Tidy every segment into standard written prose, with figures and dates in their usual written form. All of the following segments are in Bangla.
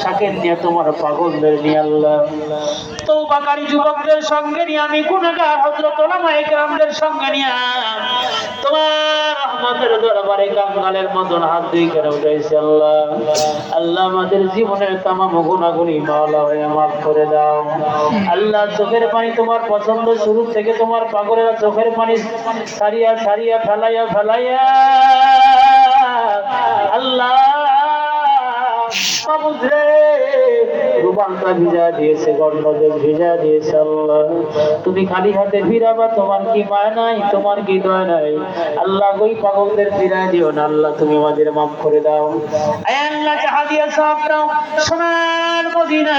শাকের নিয়ে তোমার পাগলদের নিয়ে আল্লাহ তওবাকারী যুবকদের সঙ্গে নিয়ে আমি গুনাহগার হযরত উলামায়ে কেরামদের সঙ্গে নিয়ে তোমার রহমতের দরবারে কাঙ্গালের মতন হাত দুই করে উঠাইছি আল্লাহ। আল্লাহ আমাদের জীবনের তামাম গুনাহগুলি মাওলা হয়ে মাফ করে দাও আল্লাহ। চোখের পানি তোমার পছন্দ, শুরু থেকে তোমার পাগলেরা চোখের পানি সারিয়া সারিয়া ফেলাইয়া আল্লাহ সমুদ্রে রুমালটা ভিজা দিয়েছে, গন্ডদেশ ভিজা দিয়েছে আল্লাহ। তুমি খালি হাতে ফিরাবা, তোমার কি মায়া নাই, তোমার কি দয়া নাই আল্লাহ। ওই পাগলদের ফিরাই দিও না আল্লাহ, তুমি আমাদের মাফ করে দাও আল্লাহ। যাহা দিয়েছ আপনার সোনার মদিনা,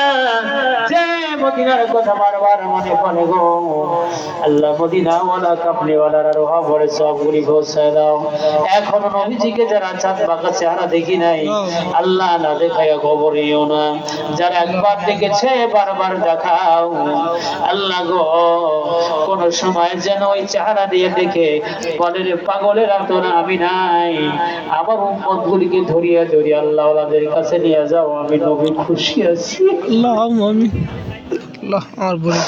যে মদিনার কথা বারবার মনে পড়ে গো আল্লাহ, মদিনা ওয়ালা কাপড়ি ওয়ালার রোহা ভরে সবগুলি পৌঁছায় দাও। এখনো নবীজিকে যারা চাঁদ বাঁকা চেহারা দেখি নাই আল্লাহ, না দেখাইয়া খবরিও না, যারা একবার দেখেছে বারবার দেখাও আল্লাহ গো। কোন সময় যেন ওই চেহারা দিয়ে দেখে বলে রে পাগলেরা তোরা আমি নাই, আমার উম্মত গুলিকে ধরিয়ে ধরিয়ে আল্লাহ ওলাদের কাছে নিয়ে যাও, আমি নবী খুশি আছি আল্লাহ। আমি আল্লাহ আর বলি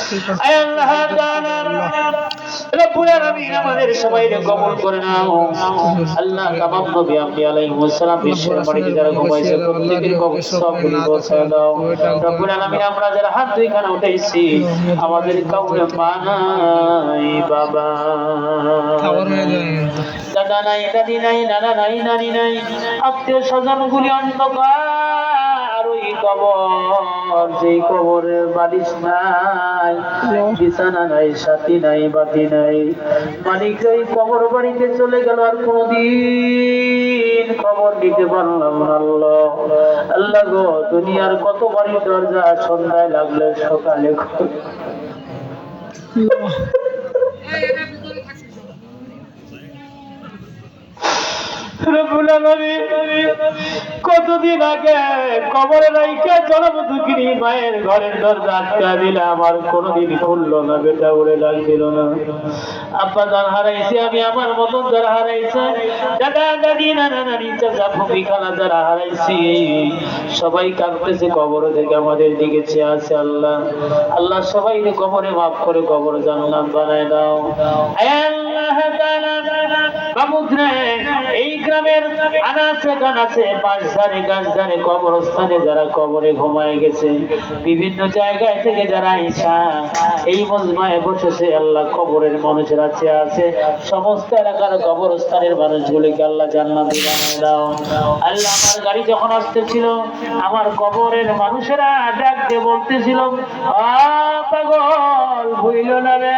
আল্লাহ তাআলা রব্বুল আলামিন আমাদের সবাইকে কবুল করে নাও আল্লাহ। তামাম নবী আম্বিয়া আলাইহিস সালাম বিশ্বের মাটিতে যারা ঘুমাইছে প্রত্যেকের কবর সবগুলি পৌঁছায় দাও রব্বুল আলামিন। আমরা যারা হাত দুই খানা উঠাইছি আমাদের কাউকে মা নাই, বাবা দাদা নাই, দাদি নাই, নানা নাই, নানি নাই, আত্মীয় স্বজন গুলি অন্ধকার ওই কবর, যেই কবরের বালিশ নাই, বিছানা নাই, সাথী নাই, বাতি নাই, মালিক ওই কবর বাড়িতে চলে গেল, আর কোনদিন খবর নিতে পারলাম না আল্লাহ। আল্লাহ গো, দুনিয়ার কত বাড়ি দরজা সন্ধ্যায় লাগলে সকালে কতদিন আগে কবরে রাইখা জনম দুঃখিনী মায়ের ঘরের দরজা আটকা দিলে আমার কোনদিন খুললো না, বেটা উড়ে লাগছিল না। আব্বা যার হারাইছে আমি, আমার মতন যারা হারাইছে, দাদা দাদি নানা নানি চাচা ফুফি খালা যারা হারাইছি সবাই কাঁদতেছে কবর থেকে আমাদের দিকে চেয়ে আছে আল্লাহ। আল্লাহ সবাই কবরে মাফ করে কবর জান্নাত বানায় দাও আল্লাহ তাআলা। এই গ্রামের আনাচে কানাচে পাঁচধারে গাছধারে কবরস্থানে যারা কবরে ঘুমায় গেছে, বিভিন্ন জায়গায় থেকে যারা ঈশা এই মজমায় বসেছে আল্লাহ, কবরের মানুষেরা চেয়ে আছে, সমস্ত এলাকার কবরস্থানের মানুষগুলিকে আল্লাহ জান্নাতে বানিয়ে দাও আল্লাহ। আমার গাড়ি যখন আসতেছিল আমার কবরের মানুষেরা ডাক দিয়ে বলতেছিল পাগল ভুইল না রে,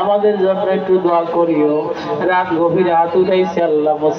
আমাদের জন্য একটু দোয়া করিও। রাত গভীরে হাত উঠাইছে আল্লাহ।